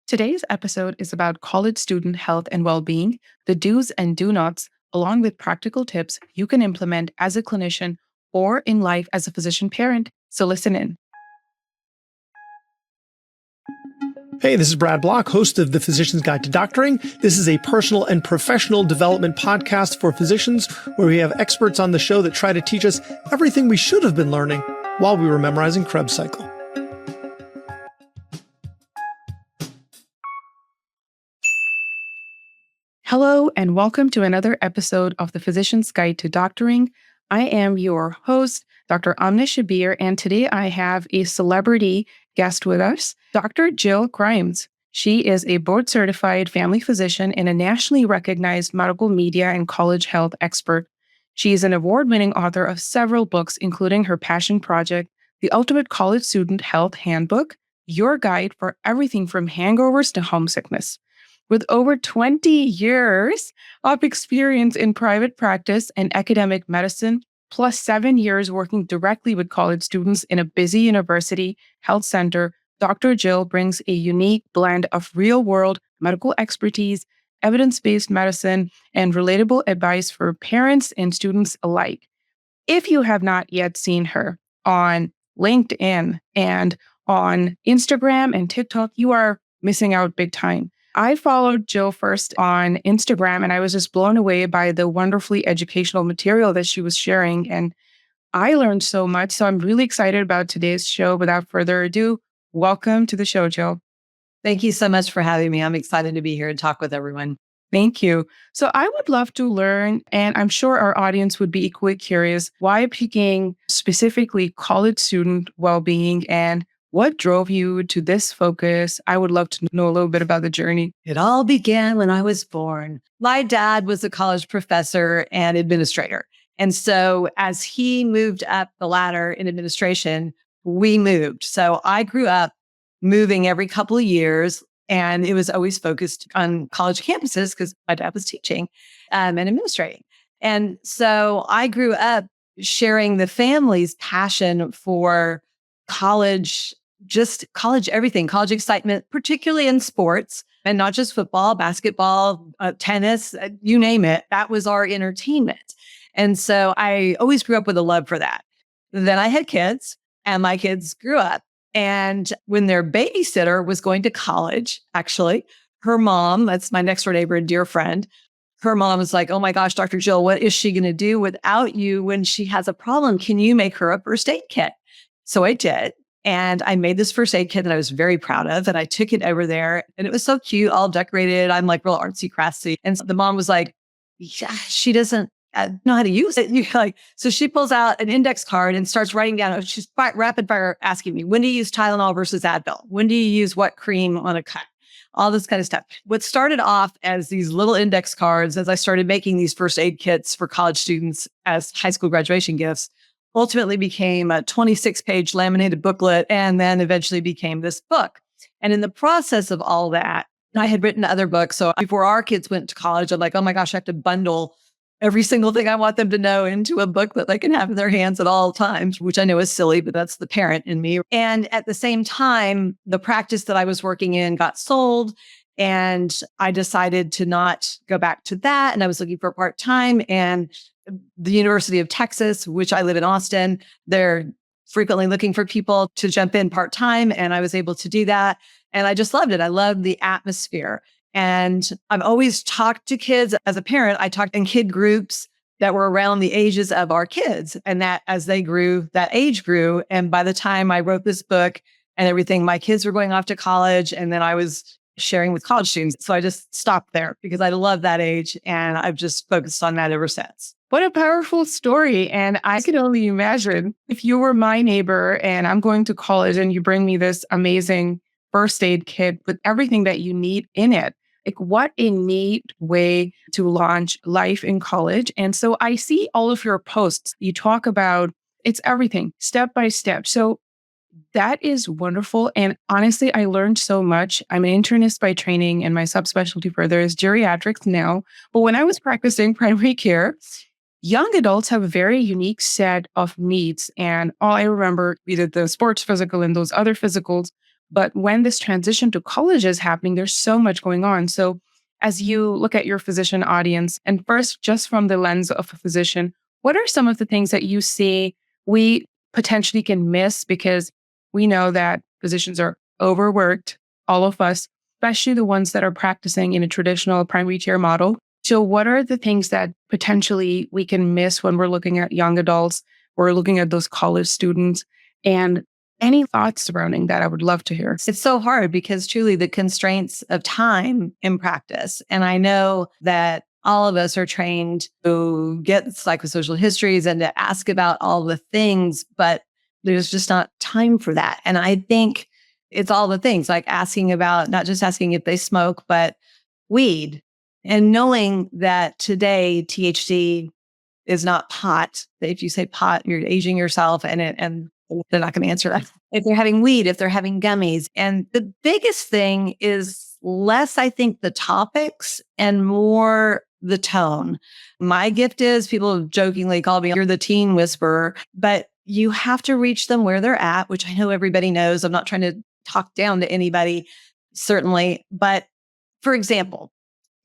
Today's episode is about college student health and well-being, the do's and do nots, along with practical tips you can implement as a clinician or in life as a physician parent. So listen in. Hey, this is Brad Block, host of The Physician's Guide to Doctoring. This is a personal and professional development podcast for physicians where we have experts on the show that try to teach us everything we should have been learning while we were memorizing Krebs cycle. Hello, and welcome to another episode of The Physician's Guide to Doctoring. I am your host, Dr. Amna Shabbir, and today I have a celebrity guest with us, Dr. Jill Grimes. She is a board-certified family physician and a nationally recognized medical media and college health expert. She is an award-winning author of several books, including her passion project, The Ultimate College Student Health Handbook, your guide for everything from hangovers to homesickness. With over 20 years of experience in private practice and academic medicine, plus 7 years working directly with college students in a busy university health center, Dr. Jill brings a unique blend of real-world medical expertise, evidence-based medicine, and relatable advice for parents and students alike. If you have not yet seen her on LinkedIn and on Instagram and TikTok, you are missing out big time. I followed Jill first on Instagram, and I was just blown away by the wonderfully educational material that she was sharing. And I learned so much. So I'm really excited about today's show. Without further ado, welcome to the show, Jill. Thank you so much for having me. I'm excited to be here and talk with everyone. Thank you. So I would love to learn, and I'm sure our audience would be equally curious, why picking specifically college student well-being and what drove you to this focus? I would love to know a little bit about the journey. It all began when I was born. My dad was a college professor and administrator. And so as he moved up the ladder in administration, we moved. So I grew up moving every couple of years, and it was always focused on college campuses because my dad was teaching and administrating. And so I grew up sharing the family's passion for college, just college, everything, college excitement, particularly in sports, and not just football, basketball, tennis, you name it. That was our entertainment. And so I always grew up with a love for that. Then I had kids, and my kids grew up. And when their babysitter was going to college, actually, her mom, that's my next door neighbor and dear friend, her mom was like, "Oh my gosh, Dr. Jill, what is she going to do without you when she has a problem? Can you make her a first aid kit?" So I did. And I made this first aid kit that I was very proud of. And I took it over there, and it was so cute, all decorated. I'm like real artsy craftsy. And so the mom was like, "Yeah, she doesn't know how to use it." So she pulls out an index card and starts writing down. She's rapid fire asking me, "When do you use Tylenol versus Advil? When do you use what cream on a cut?" All this kind of stuff. What started off as these little index cards, as I started making these first aid kits for college students as high school graduation gifts, ultimately became a 26-page laminated booklet, and then eventually became this book. And in the process of all that, I had written other books. So before our kids went to college, I'm like, oh my gosh, I have to bundle every single thing I want them to know into a book that they can have in their hands at all times, which I know is silly, but that's the parent in me. And at the same time, the practice that I was working in got sold, and I decided to not go back to that. And I was looking for part-time, and the University of Texas, which I live in Austin, they're frequently looking for people to jump in part-time. And I was able to do that. And I just loved it. I loved the atmosphere. And I've always talked to kids. As a parent, I talked in kid groups that were around the ages of our kids. And that as they grew, that age grew. And by the time I wrote this book and everything, my kids were going off to college. And then I was sharing with college students. So I just stopped there because I love that age. And I've just focused on that ever since. What a powerful story. And I could only imagine if you were my neighbor and I'm going to college and you bring me this amazing first aid kit with everything that you need in it. Like, what a neat way to launch life in college. And so I see all of your posts. You talk about it's everything step by step. So that is wonderful. And honestly, I learned so much. I'm an internist by training, and my subspecialty further is geriatrics now. But when I was practicing primary care, young adults have a very unique set of needs. And all I remember, either the sports physical and those other physicals, But when this transition to college is happening, there's so much going on. So as you look at your physician audience, and first, just from the lens of a physician, what are some of the things that you see we potentially can miss because we know that physicians are overworked, all of us, especially the ones that are practicing in a traditional primary care model. So, what are the things that potentially we can miss when we're looking at young adults, we're looking at those college students, and any thoughts surrounding that? I would love to hear. It's so hard because truly the constraints of time in practice. And I know that all of us are trained to get psychosocial histories and to ask about all the things, but there's just not time for that. And I think it's all the things like asking about, not just asking if they smoke, but weed, and knowing that today THC is not pot. If you say pot, you're aging yourself, and they're not going to answer that. If they're having weed, if they're having gummies. And the biggest thing is less, I think, the topics and more the tone. My gift is people jokingly call me, you're the teen whisperer, but you have to reach them where they're at, which I know everybody knows. I'm not trying to talk down to anybody, certainly. But for example,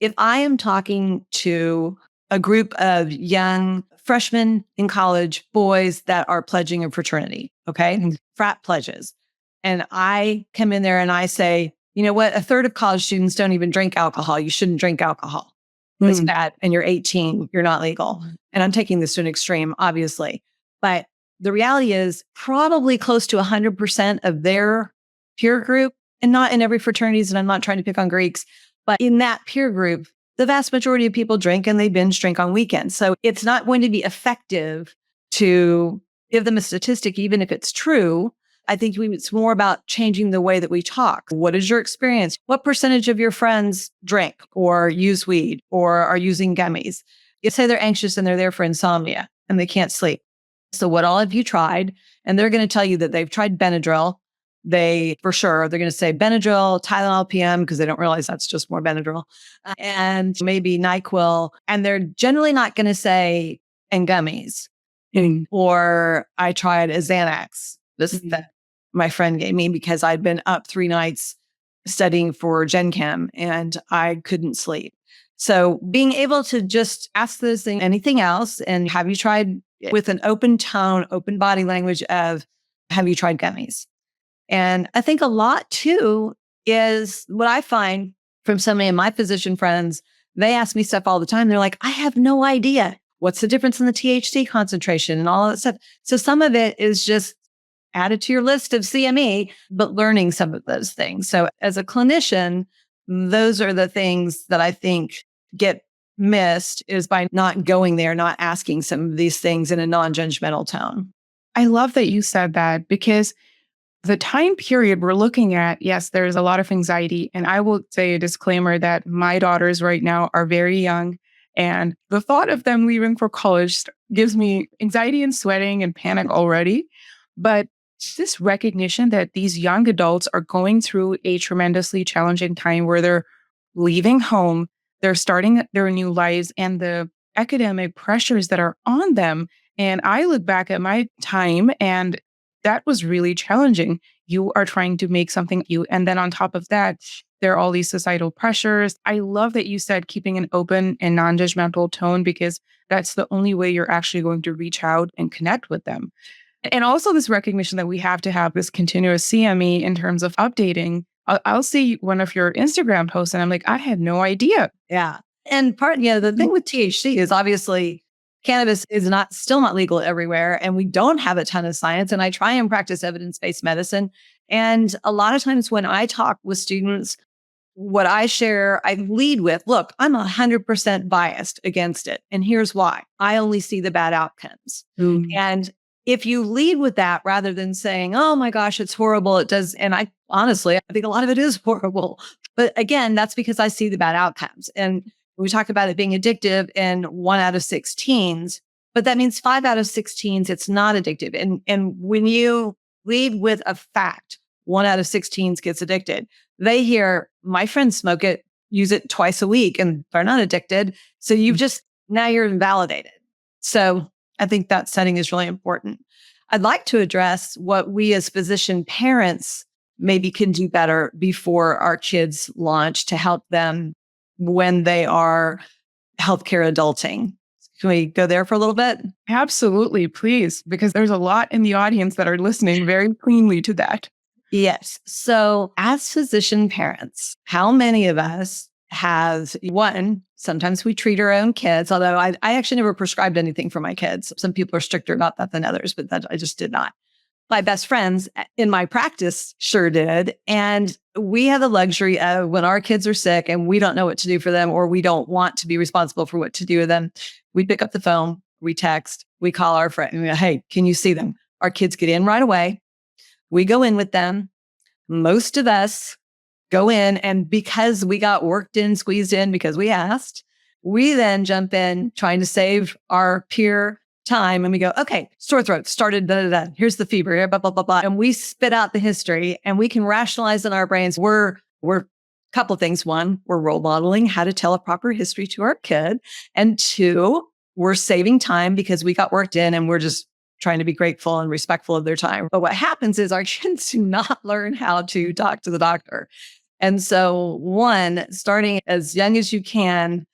if I am talking to a group of young freshmen in college, boys that are pledging a fraternity, okay, frat pledges, and I come in there and I say, you know what, a third of college students don't even drink alcohol. You shouldn't drink alcohol. It's bad. And you're 18, you're not legal. And I'm taking this to an extreme, obviously. But the reality is probably close to 100% of their peer group, and not in every fraternities, and I'm not trying to pick on Greeks, but in that peer group, the vast majority of people drink and they binge drink on weekends. So it's not going to be effective to give them a statistic, even if it's true. I think it's more about changing the way that we talk. What is your experience? What percentage of your friends drink or use weed or are using gummies? You say they're anxious and they're there for insomnia and they can't sleep. So what all have you tried? And they're going to tell you that they've tried Benadryl. They're going to say Benadryl, Tylenol PM, because they don't realize that's just more Benadryl, and maybe NyQuil. And they're generally not going to say, and gummies, or I tried a Xanax. This that my friend gave me because I'd been up 3 nights studying for Gen Chem and I couldn't sleep. So being able to just ask those things, anything else, and have you tried, with an open tone, open body language of, have you tried gummies? And I think a lot too is what I find from so many of my physician friends. They ask me stuff all the time. They're like, I have no idea. What's the difference in the THC concentration and all that stuff? So some of it is just added to your list of CME, but learning some of those things. So as a clinician, those are the things that I think get missed, is by not going there, not asking some of these things in a non-judgmental tone. I love that you said that, because the time period we're looking at, yes, there's a lot of anxiety. And I will say a disclaimer that my daughters right now are very young. And the thought of them leaving for college gives me anxiety and sweating and panic already. But this recognition that these young adults are going through a tremendously challenging time where they're leaving home, they're starting their new lives, and the academic pressures that are on them. And I look back at my time, and that was really challenging. You are trying to make something and then on top of that, there are all these societal pressures. I love that you said keeping an open and non-judgmental tone, because that's the only way you're actually going to reach out and connect with them. And also this recognition that we have to have this continuous CME in terms of updating. I'll see one of your Instagram posts and I'm like, I had no idea. Yeah. And the thing with THC is obviously cannabis is still not legal everywhere, and we don't have a ton of science. And I try and practice evidence-based medicine. And a lot of times when I talk with students, what I share, I lead with, look, I'm 100% biased against it. And here's why. I only see the bad outcomes. And if you lead with that rather than saying, oh my gosh, it's horrible, it does. And I think a lot of it is horrible. But again, that's because I see the bad outcomes. And we talk about it being addictive in 1 out of 6 teens, but that means 5 out of 6 teens, it's not addictive. And when you lead with a fact, 1 out of 6 teens gets addicted. They hear, my friends smoke it, use it twice a week, and they're not addicted. So now you're invalidated. So I think that setting is really important. I'd like to address what we as physician parents maybe can do better before our kids launch to help them when they are healthcare adulting. Can we go there for a little bit? Absolutely, please, because there's a lot in the audience that are listening very cleanly to that. Yes. So as physician parents, how many of us have one, sometimes we treat our own kids, although I actually never prescribed anything for my kids. Some people are stricter about that than others, but that I just did not. My best friends in my practice sure did. And we have the luxury of when our kids are sick and we don't know what to do for them, or we don't want to be responsible for what to do with them, we pick up the phone, we text, we call our friend, and we go, hey, can you see them? Our kids get in right away. We go in with them. Most of us go in, and because we got worked in, squeezed in because we asked, we then jump in trying to save our peer time, and we go, okay, sore throat started, da, da, da. Here's the fever, blah, blah, blah, blah. And we spit out the history, and we can rationalize in our brains. We're a couple of things. One, we're role modeling how to tell a proper history to our kid. And two, we're saving time because we got worked in and we're just trying to be grateful and respectful of their time. But what happens is our kids do not learn how to talk to the doctor. And so one, starting as young as you can,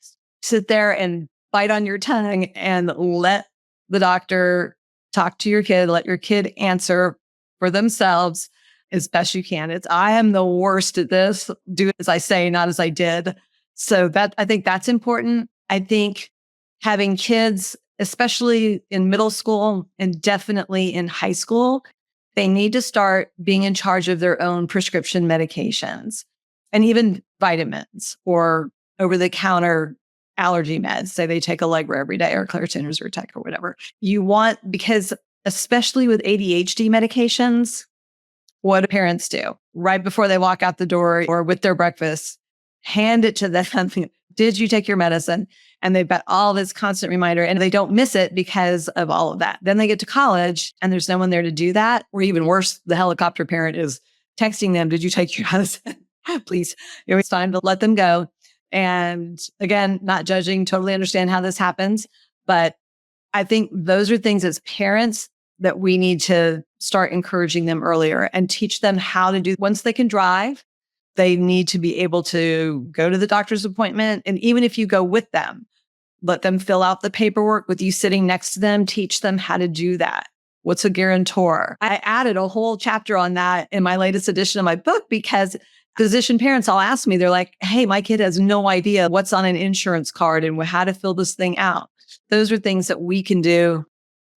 sit there and bite on your tongue and let the doctor talk to your kid, let your kid answer for themselves as best you can. I am the worst at this. Do as I say, not as I did. So I think that's important. I think having kids, especially in middle school and definitely in high school, they need to start being in charge of their own prescription medications and even vitamins or over-the-counter allergy meds. Say they take Allegra every day or Claritin or Zyrtec or whatever. Because especially with ADHD medications, what do parents do? Right before they walk out the door or with their breakfast, hand it to them. Did you take your medicine? And they've got all this constant reminder and they don't miss it because of all of that. Then they get to college and there's no one there to do that. Or even worse, the helicopter parent is texting them, did you take your medicine? Please, it's time to let them go. And again, not judging, totally understand how this happens. But I think those are things as parents that we need to start encouraging them earlier and teach them how to do. Once they can drive, they need to be able to go to the doctor's appointment. And even if you go with them, let them fill out the paperwork with you sitting next to them, teach them how to do that. What's a guarantor? I added a whole chapter on that in my latest edition of my book because physician parents all ask me, they're like, hey, my kid has no idea what's on an insurance card and how to fill this thing out. Those are things that we can do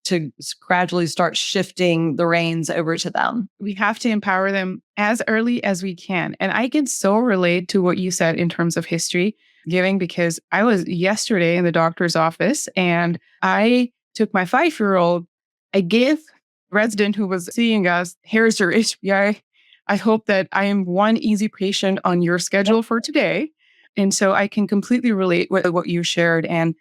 to gradually start shifting the reins over to them. We have to empower them as early as we can. And I can so relate to what you said in terms of history giving, because I was yesterday in the doctor's office and I took my 5-year-old, I gave the resident who was seeing us, here's your HBI. I hope that I am one easy patient on your schedule for today. And so I can completely relate with what you shared, and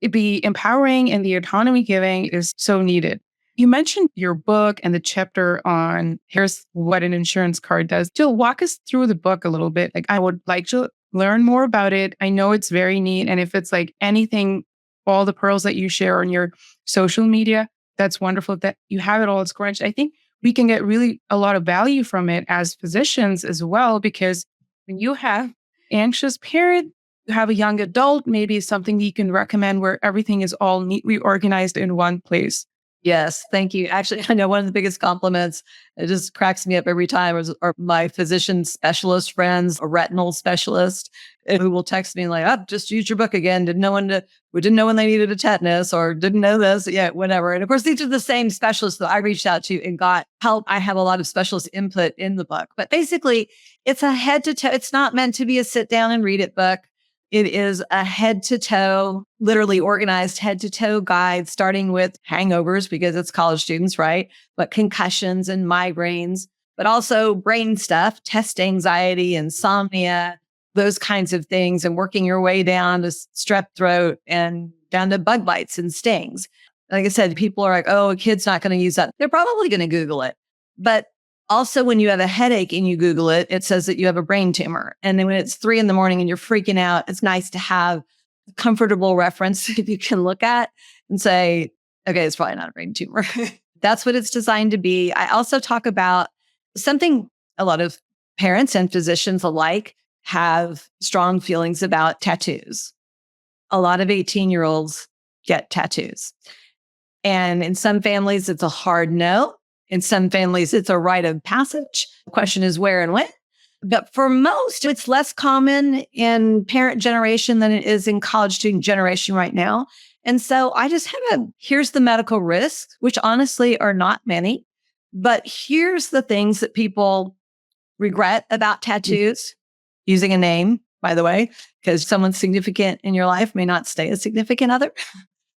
it'd be empowering, and the autonomy giving is so needed. You mentioned your book and the chapter on here's what an insurance card does. Jill, walk us through the book a little bit. Like, I would like to learn more about it. I know it's very neat. And if it's like anything, all the pearls that you share on your social media, that's wonderful that you have it all scrunched. I think we can get really a lot of value from it as physicians as well, because when you have anxious parent, you have a young adult, maybe something you can recommend where everything is all neatly organized in one place. Yes, thank you. Actually, I know one of the biggest compliments, it just cracks me up every time, are my physician specialist friends, a retinal specialist, who will text me like, oh, just use your book again. We didn't know when they needed a tetanus or didn't know this. Yeah, whatever. And of course, these are the same specialists that I reached out to and got help. I have a lot of specialist input in the book, but basically it's a head to toe. It's not meant to be a sit down and read it book. It is a head to toe, literally organized head to toe guide, starting with hangovers because it's college students, right? But concussions and migraines, but also brain stuff, test anxiety, insomnia, those kinds of things, and working your way down to strep throat and down to bug bites and stings. Like I said, people are like, oh, a kid's not going to use that. They're probably going to Google it. But also, when you have a headache and you Google it, it says that you have a brain tumor. And then when it's 3 a.m. and you're freaking out, it's nice to have a comfortable reference that you can look at and say, okay, it's probably not a brain tumor. That's what it's designed to be. I also talk about something a lot of parents and physicians alike have strong feelings about tattoos. A lot of 18-year-olds get tattoos. And in some families, it's a hard no. In some families, it's a rite of passage. The question is where and when. But for most, it's less common in parent generation than it is in college student generation right now. And so I just here's the medical risks, which honestly are not many, but here's the things that people regret about tattoos, using a name, by the way, because someone significant in your life may not stay a significant other.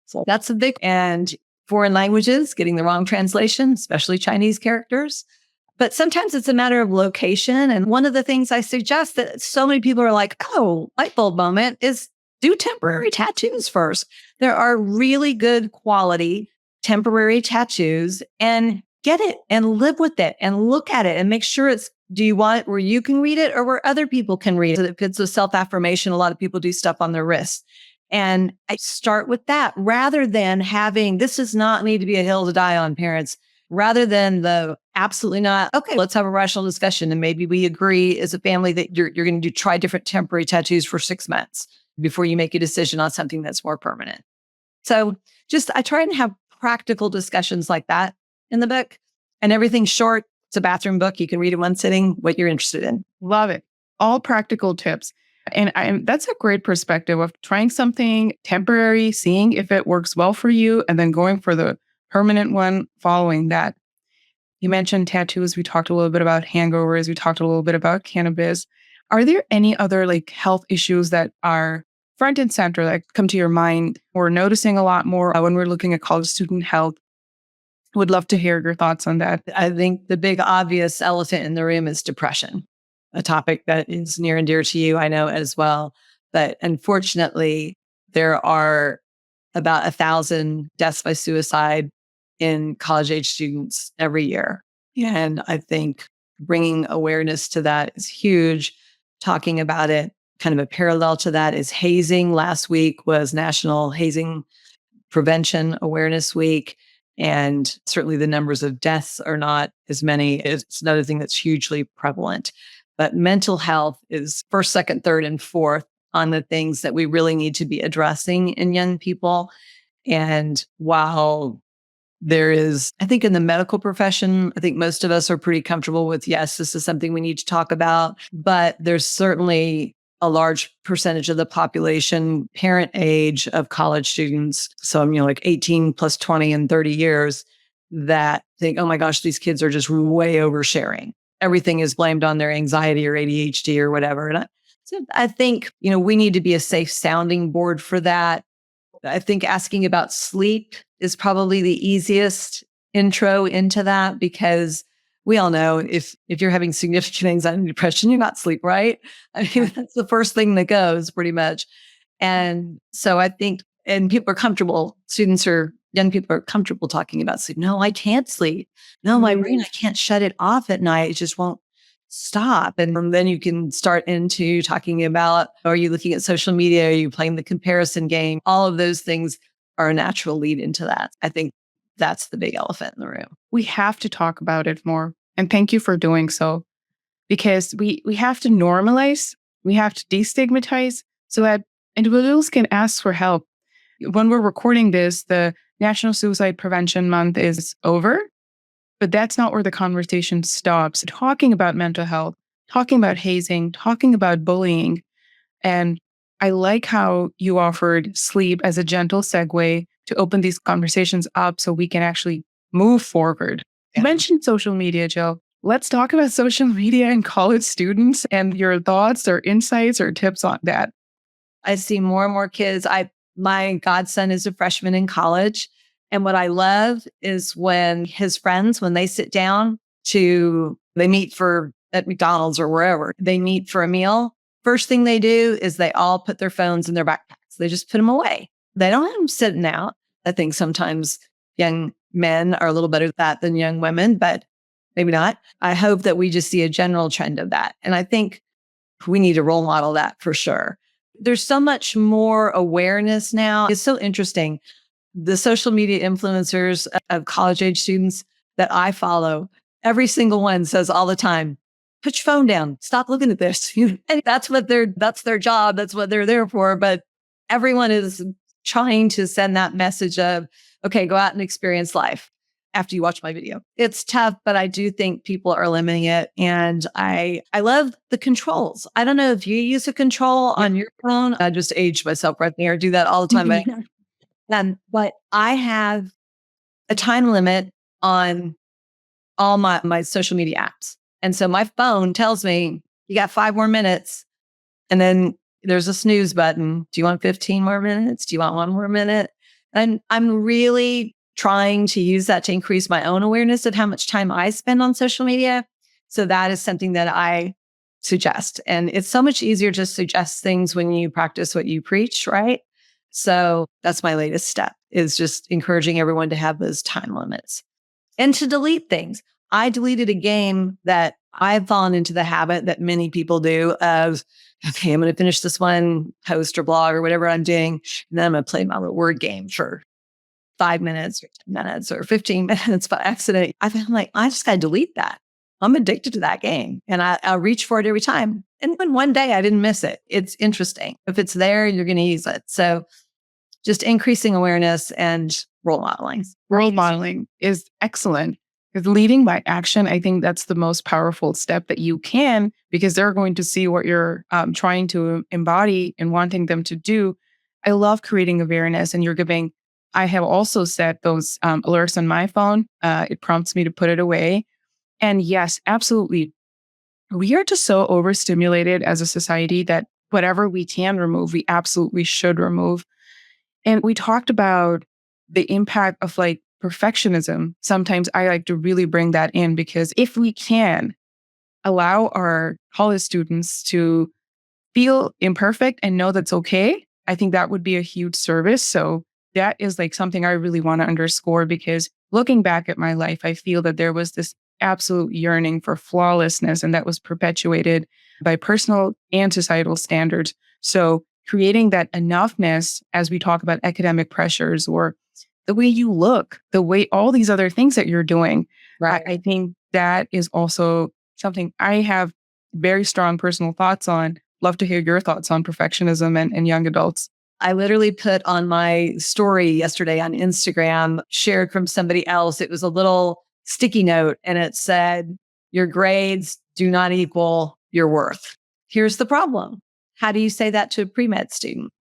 So that's a big, and foreign languages, getting the wrong translation, especially Chinese characters. But sometimes it's a matter of location. And one of the things I suggest that so many people are like, oh, light bulb moment, is do temporary tattoos first. There are really good quality temporary tattoos, and get it and live with it and look at it and make sure do you want it where you can read it or where other people can read it? If it's a self-affirmation, a lot of people do stuff on their wrists. And I start with that rather than this does not need to be a hill to die on, parents, rather than absolutely not. Okay, let's have a rational discussion. And maybe we agree as a family that you're going to try different temporary tattoos for 6 months before you make a decision on something that's more permanent. So I try and have practical discussions like that in the book, and everything's short. It's a bathroom book. You can read in one sitting what you're interested in. Love it. All practical tips. And that's a great perspective of trying something temporary, seeing if it works well for you, and then going for the permanent one following that. You mentioned tattoos. We talked a little bit about hangovers. We talked a little bit about cannabis. Are there any other health issues that are front and center that come to your mind? We're noticing a lot more when we're looking at college student health. Would love to hear your thoughts on that. I think the big obvious elephant in the room is depression, a topic that is near and dear to you, I know as well. But unfortunately, there are about 1,000 deaths by suicide in college-age students every year. And I think bringing awareness to that is huge. Talking about it, kind of a parallel to that is hazing. Last week was National Hazing Prevention Awareness Week. And certainly the numbers of deaths are not as many. It's another thing that's hugely prevalent. But mental health is first, second, third, and fourth on the things that we really need to be addressing in young people. And while there is, I think in the medical profession, I think most of us are pretty comfortable with, yes, this is something we need to talk about. But there's certainly a large percentage of the population, parent age of college students, so 18 plus 20 and 30 years, that think, oh my gosh, these kids are just way oversharing. Everything is blamed on their anxiety or ADHD or whatever. And I think, we need to be a safe sounding board for that. I think asking about sleep is probably the easiest intro into that, because we all know if you're having significant anxiety and depression, you're not sleep, right? I mean, that's the first thing that goes pretty much. And so I think, and people are comfortable, young people are comfortable talking about sleep. No, I can't sleep. No, my brain, I can't shut it off at night. It just won't stop. And then you can start into talking about, are you looking at social media? Are you playing the comparison game? All of those things are a natural lead into that. I think that's the big elephant in the room. We have to talk about it more. And thank you for doing so, because we have to normalize, we have to destigmatize so that individuals can ask for help. When we're recording this, the National Suicide Prevention Month is over, but that's not where the conversation stops. Talking about mental health, talking about hazing, talking about bullying. And I like how you offered sleep as a gentle segue to open these conversations up so we can actually move forward. You mentioned social media, Jill. Let's talk about social media and college students and your thoughts or insights or tips on that. I see more and more kids. My godson is a freshman in college. And what I love is when his friends, when they sit down they meet at McDonald's or wherever, they meet for a meal. First thing they do is they all put their phones in their backpacks. They just put them away. They don't have them sitting out. I think sometimes young men are a little better at that than young women, but maybe not. I hope that we just see a general trend of that. And I think we need to role model that for sure. There's so much more awareness now. It's so interesting. The social media influencers of college age students that I follow, every single one says all the time, put your phone down. Stop looking at this. And that's their job. That's what they're there for. But everyone is trying to send that message of, okay, go out and experience life after you watch my video. It's tough, but I do think people are limiting it. And I love the controls. I don't know if you use a control on your phone. I just aged myself right there. I do that all the time. But I have a time limit on all my social media apps. And so my phone tells me, you got 5 more minutes. And then there's a snooze button. Do you want 15 more minutes? Do you want 1 more minute? And I'm really trying to use that to increase my own awareness of how much time I spend on social media. So that is something that I suggest. And it's so much easier to suggest things when you practice what you preach, right? So that's my latest step, is just encouraging everyone to have those time limits and to delete things. I deleted a game that I've fallen into the habit that many people do of, okay, I'm going to finish this one post or blog or whatever I'm doing. And then I'm going to play my little word game for 5 minutes or 10 minutes or 15 minutes by accident. I'm like, I just got to delete that. I'm addicted to that game and I'll reach for it every time. And then one day I didn't miss it. It's interesting. If it's there, you're going to use it. So just increasing awareness and role modeling. Role modeling is excellent. Because leading by action, I think that's the most powerful step that you can, because they're going to see what you're trying to embody and wanting them to do. I love creating awareness, and you're giving. I have also set those alerts on my phone. It prompts me to put it away. And yes, absolutely. We are just so overstimulated as a society that whatever we can remove, we absolutely should remove. And we talked about the impact of like perfectionism. Sometimes I like to really bring that in, because if we can allow our college students to feel imperfect and know that's okay, I think that would be a huge service. So that is like something I really want to underscore, because looking back at my life, I feel that there was this absolute yearning for flawlessness, and that was perpetuated by personal and societal standards. So creating that enoughness as we talk about academic pressures, or the way you look, the way all these other things that you're doing. Right. I think that is also something I have very strong personal thoughts on. Love to hear your thoughts on perfectionism and young adults. I literally put on my story yesterday on Instagram, shared from somebody else. It was a little sticky note and it said, your grades do not equal your worth. Here's the problem. How do you say that to a pre-med student?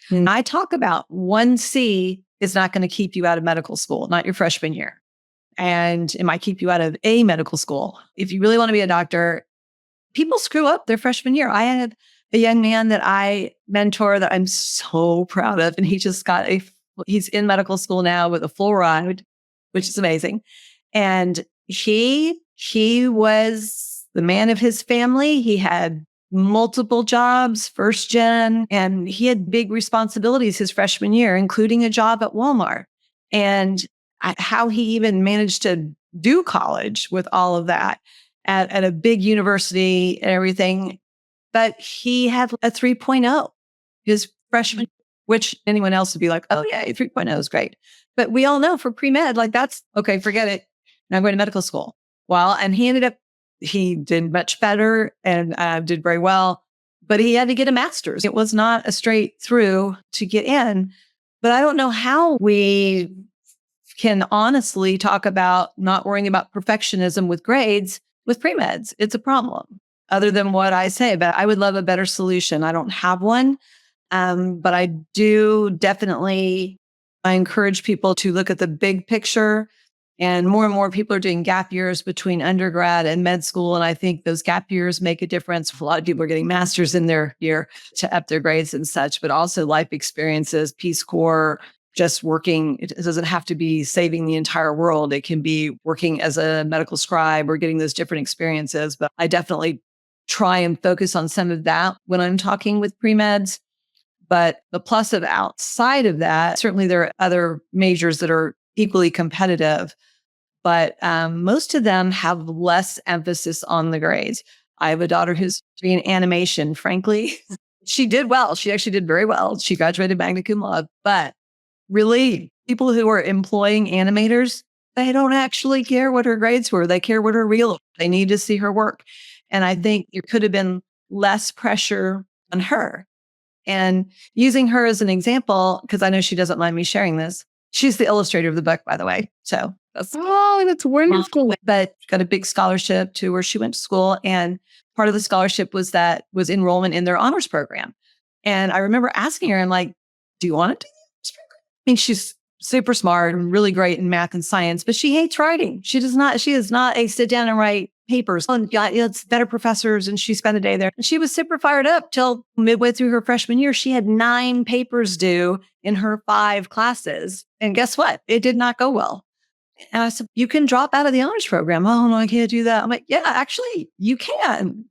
And I talk about 1C is not going to keep you out of medical school, not your freshman year. And it might keep you out of a medical school. If you really want to be a doctor, people screw up their freshman year. I had a young man that I mentor that I'm so proud of, and he just he's in medical school now with a full ride, which is amazing. And he was the man of his family. He had multiple jobs, first gen, and he had big responsibilities his freshman year, including a job at Walmart. And how he even managed to do college with all of that at a big university and everything. But he had a 3.0 his freshman, which anyone else would be like, oh yeah, 3.0 is great. But we all know for pre-med, like that's okay, forget it. Now I'm going to medical school. Well, and he did much better and did very well, but he had to get a master's. It was not a straight through to get in. But I don't know how we can honestly talk about not worrying about perfectionism with grades with pre-meds. It's a problem, other than what I say. But I would love a better solution. I don't have one, but I do definitely, I encourage people to look at the big picture. And more people are doing gap years between undergrad and med school. And I think those gap years make a difference. A lot of people are getting masters in their year to up their grades and such, but also life experiences, Peace Corps, just working. It doesn't have to be saving the entire world. It can be working as a medical scribe or getting those different experiences. But I definitely try and focus on some of that when I'm talking with pre-meds. But the plus of outside of that, certainly there are other majors that are equally competitive, but most of them have less emphasis on the grades. I have a daughter who's in animation. Frankly, she did well. She actually did very well. She graduated magna cum laude. But really, people who are employing animators, they don't actually care what her grades were. They care what her reel. They need to see her work. And I think there could have been less pressure on her. And using her as an example, because I know she doesn't mind me sharing this, she's the illustrator of the book, by the way. So that's wonderful. But got a big scholarship to where she went to school. And part of the scholarship was enrollment in their honors program. And I remember asking her, I'm like, do you want to do this program? I mean, she's super smart and really great in math and science, but she hates writing. She is not a sit down and write papers. And it's better professors. And she spent a day there. And she was super fired up till midway through her freshman year. She had 9 papers due in her 5 classes. And guess what? It did not go well. And I said, you can drop out of the honors program. Oh, no, I can't do that. I'm like, yeah, actually, you can.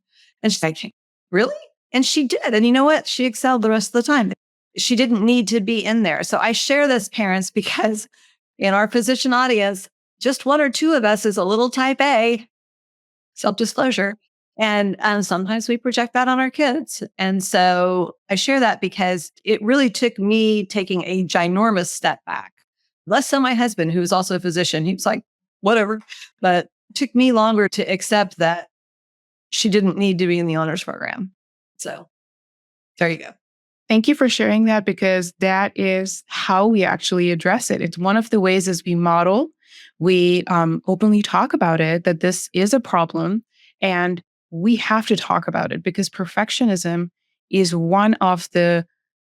And she's like, really? And she did. And you know what? She excelled the rest of the time. She didn't need to be in there. So I share this, parents, because in our physician audience, just 1 or 2 of us is a little type A, self-disclosure. And sometimes we project that on our kids. And so I share that because it really took me taking a ginormous step back. Less so my husband, who was also a physician. He was like, whatever. But it took me longer to accept that she didn't need to be in the honors program. So there you go. Thank you for sharing that, because that is how we actually address it. It's one of the ways as we model, we openly talk about it, that this is a problem and we have to talk about it, because perfectionism is one of the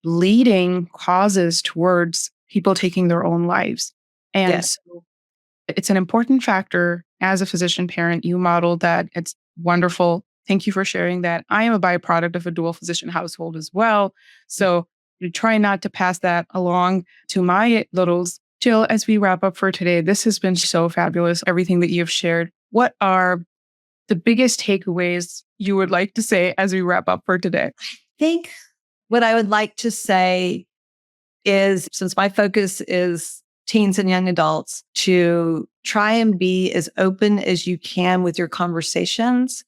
leading causes towards people taking their own lives. And Yes. so it's an important factor as a physician parent. You modeled that. It's wonderful. Thank you for sharing that. I am a byproduct of a dual physician household as well. So we try not to pass that along to my littles. Jill, as we wrap up for today, this has been so fabulous, everything that you've shared. What are the biggest takeaways you would like to say as we wrap up for today? I think what I would like to say is, since my focus is teens and young adults, to try and be as open as you can with your conversations.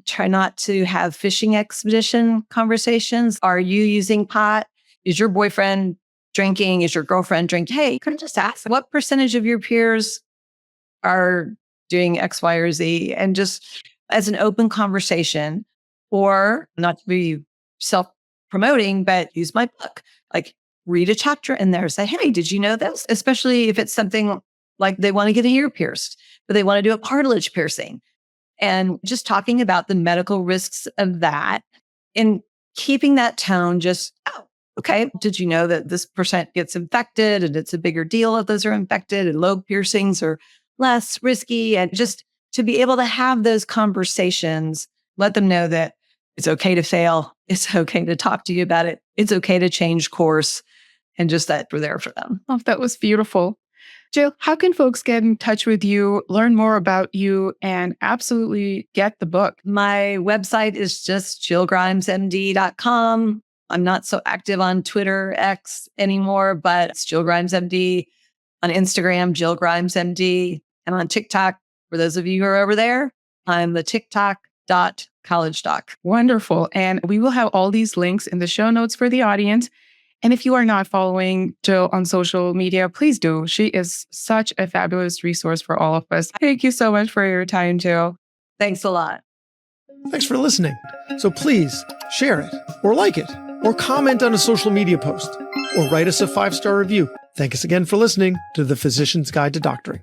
Try not to have fishing expedition conversations. Are you using pot? Is your boyfriend drinking? Is your girlfriend drinking? Hey, you could just ask, what percentage of your peers are doing X, Y, or Z? And just as an open conversation, or not to be self-promoting, but use my book. Like, read a chapter in there. Say, hey, did you know this? Especially if it's something like they want to get an ear pierced, but they want to do a cartilage piercing. And just talking about the medical risks of that and keeping that tone just, oh, okay. Did you know that this percent gets infected and it's a bigger deal if those are infected, and lobe piercings are less risky? And just to be able to have those conversations, let them know that it's okay to fail. It's okay to talk to you about it. It's okay to change course, and just that we're there for them. Oh, that was beautiful. Jill, how can folks get in touch with you, learn more about you, and absolutely get the book? My website is just jillgrimesmd.com. I'm not so active on Twitter, X anymore, but it's Jill Grimes MD. On Instagram, Jill Grimes MD. And on TikTok, for those of you who are over there, I'm the TikTok.collegedoc. Wonderful. And we will have all these links in the show notes for the audience. And if you are not following Jill on social media, please do. She is such a fabulous resource for all of us. Thank you so much for your time, Jill. Thanks a lot. Thanks for listening. So please share it, or like it, or comment on a social media post, or write us a 5-star review. Thank us again for listening to The Physician's Guide to Doctoring.